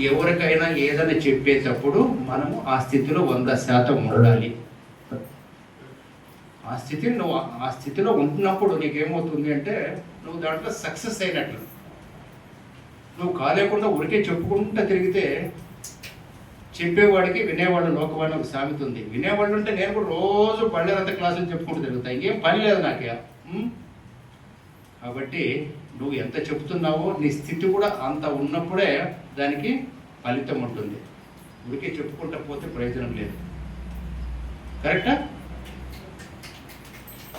ఎవరికైనా ఏదైనా చెప్పేటప్పుడు మనము ఆ స్థితిలో 100% ఉండాలి. ఆ స్థితిలో ఉంటున్నప్పుడు నీకేమవుతుంది అంటే నువ్వు దాంట్లో సక్సెస్ అయినట్లు. నువ్వు కాలేకుండా ఊరికే చెప్పుకుంటూ తిరిగితే చెప్పేవాడికి వినేవాళ్ళు లోకవాణి ఒక సామెత ఉంది. వినేవాళ్ళు ఉంటే నేను కూడా రోజు పళ్ళేరంత క్లాసులు చెప్పుకుంటూ తిరుగుతా, ఇంకేం పని లేదు నాకే. కాబట్టి నువ్వు ఎంత చెప్తున్నావో నీ స్థితి కూడా అంత ఉన్నప్పుడే దానికి ఫలితం ఉంటుంది. ఊరికే చెప్పుకుంటా పోతే ప్రయోజనం లేదు. కరెక్టా?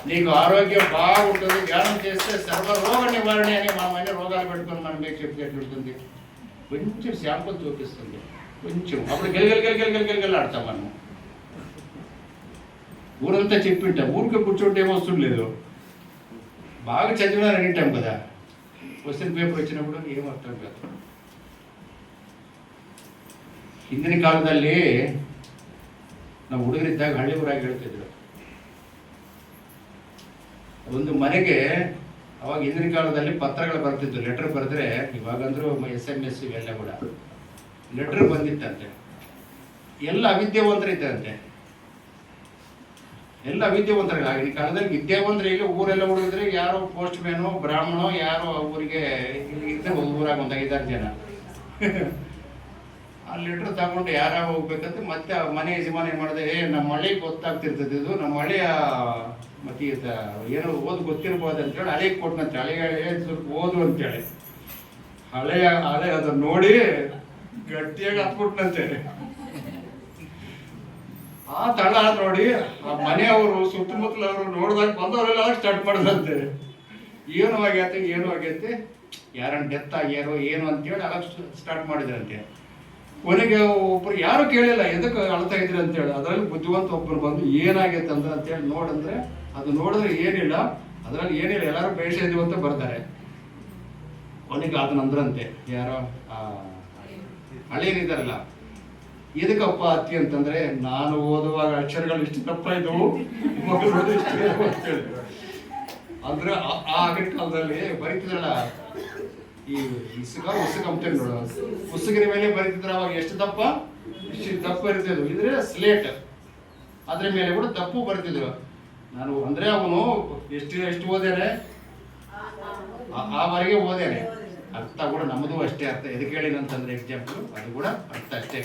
నీకు ఆరోగ్యం బాగుంటుంది, ధ్యానం చేస్తే సర్వరోగ నివారణ అని మనం అన్ని రోగాలు పెట్టుకొని మనం మీకు చెప్తే ఎట్లుంటుంది? కొంచెం శాంపుల్ చూపిస్తుంది, కొంచెం. అప్పుడు గెలిగెలిగెలిగెలిగెలిగెలిగెలి ఆడతాం మనం. ఊరంతా చెప్పింటాం, ఊరికే కూర్చుంటే ఏమొస్తుండలేదు. బాగా చదివినా అడిగిటాం కదా, క్వశ్చన్ పేపర్ వచ్చినప్పుడు ఏమర్థం కాదు. ಹಿಂದಿನ ಕಾಲದಲ್ಲಿ ನಾವು ಹುಡುಗರಿದ್ದಾಗ ಹಳ್ಳಿ ಊರಾಗಿ ಹೇಳ್ತಿದ್ರು, ಒಂದು ಮನೆಗೆ ಅವಾಗ ಹಿಂದಿನ ಕಾಲದಲ್ಲಿ ಪತ್ರಗಳು ಬರ್ತಿದ್ದು, ಲೆಟರ್ ಬರೆದ್ರೆ, ಇವಾಗಂದ್ರೂ SMS ಇವೆಲ್ಲ ಕೂಡ ಲೆಟರ್ ಬಂದಿತ್ತಂತೆ. ಎಲ್ಲ ಅವಿದ್ಯಾವಂತರಿದ್ದಂತೆ, ಎಲ್ಲ ವಿದ್ಯಾವಂತರು. ಆಗಿನ ಕಾಲದಲ್ಲಿ ವಿದ್ಯಾವಂತರು ಈಗ ಊರೆಲ್ಲ ಹುಡುಗಿದ್ರೆ ಯಾರೋ ಪೋಸ್ಟ್ ಮ್ಯಾನೋ ಬ್ರಾಹ್ಮಣೋ ಯಾರೋ ಊರಿಗೆ ಇದ್ದರೆ ಊರಾಗ ಒಂದು 5-6 ಜನ. ಆ ಲೆಟ್ರ್ ತಗೊಂಡು ಯಾರ ಹೋಗ್ಬೇಕಂತ ಮತ್ತೆ ಮನೆ ಯಜಮಾನ ಏನು ಮಾಡಿದೆ, ನಮ್ಮ ಹಳ್ಳಿಗೆ ಗೊತ್ತಾಗ್ತಿರ್ತದೆ, ಇದು ನಮ್ಮ ಹಳ್ಳಿಯ ಮತ್ತೆ ಏನೋ ಓದು ಗೊತ್ತಿರ್ಬೋದು ಅಂತೇಳಿ ಹಳೆಗೆ ಕೊಟ್ಟನಂತೆ. ಹಳೆಗೆ ಸ್ವಲ್ಪ ಓದು ಅಂತೇಳಿ ಹಳೆ ಅದನ್ನ ನೋಡಿ ಗಟ್ಟಿಯಾಗಿ ಹತ್ಬಿಟ್ನಂತೆ. ಆ ತಳ ನೋಡಿ ಆ ಮನೆಯವರು ಸುತ್ತಮುತ್ತಲವರು ನೋಡಿದಾಗ ಬಂದವರೆಲ್ಲ ಸ್ಟಾರ್ಟ್ ಮಾಡಿದಂತೆ, ಏನು ಆಗೈತೆ ಯಾರನ್ನ ಡೆತ್ ಆಗ್ಯಾರೋ ಏನು ಅಂತೇಳಿ ಅಲ್ಲ ಸ್ಟಾರ್ಟ್ ಮಾಡಿದ್ರಂತೆ. ಕೊನೆಗೆ ಒಬ್ರು ಯಾರು ಕೇಳಿಲ್ಲ ಎದಕ್ಕೆ ಅಳ್ತಾ ಇದ್ರಿ ಅಂತೇಳಿ. ಅದರಲ್ಲಿ ಬುದ್ಧಿವಂತ ಒಬ್ಬರು ಬಂದು ಏನಾಗೈತೆ ಅಂತೇಳಿ ನೋಡಿದ್ರೆ, ಅದು ನೋಡಿದ್ರೆ ಏನಿಲ್ಲ, ಅದರಲ್ಲಿ ಏನಿಲ್ಲ, ಎಲ್ಲರೂ ಬೇಷ ಇದೀವಿ ಅಂತ ಬರ್ತಾರೆ. ಕೊನೆಗೆ ಅದನ್ನಂದ್ರಂತೆ ಯಾರೋ ಹಳೇನಿದಾರಲ್ಲ, ಎದಕ್ಕಪ್ಪ ಅತ್ತಿ ಅಂತಂದ್ರೆ, ನಾನು ಓದುವಾಗ ಅಕ್ಷರಗಳು ಇಷ್ಟು ತಪ್ಪ ಇದ್ದವು, ಮಕ್ಕಳು ಇಷ್ಟು ಅಂತೇಳಿ. ಅಂದ್ರೆ ಆಗಿನ ಕಾಲದಲ್ಲಿ ಬರೀತಿದ್ರಲ್ಲ, ಈ ಉಸುಕ ಅಂತಾರೆ ನೋಡು, ಉಸುಗಿನ ಮೇಲೆ ಬರೀತಿದ್ರು. ಅವಾಗ ಎಷ್ಟು ದಪ್ಪ, ಇಷ್ಟು ದಪ್ಪ ಬರೀತಿದ್ರು. ಇದ್ರೆ ಸ್ಲೇಟ್, ಅದ್ರ ಮೇಲೆ ಕೂಡ ತಪ್ಪು ಬರೀತಿದ್ರು. ನಾನು ಅಂದ್ರೆ ಅವನು ಎಷ್ಟು ಓದೇನೆ, ಆವರೆಗೆ ಓದೇನೆ. ಅರ್ಥ ಕೂಡ ನಮ್ಮದು ಅಷ್ಟೇ ಅರ್ಥ. ಎದಕ್ಕೆ ಹೇಳಿನಂತಂದ್ರೆ ಎಕ್ಸಾಂಪಲ್ ಅದು ಕೂಡ ಅರ್ಥ ಅಷ್ಟೇ.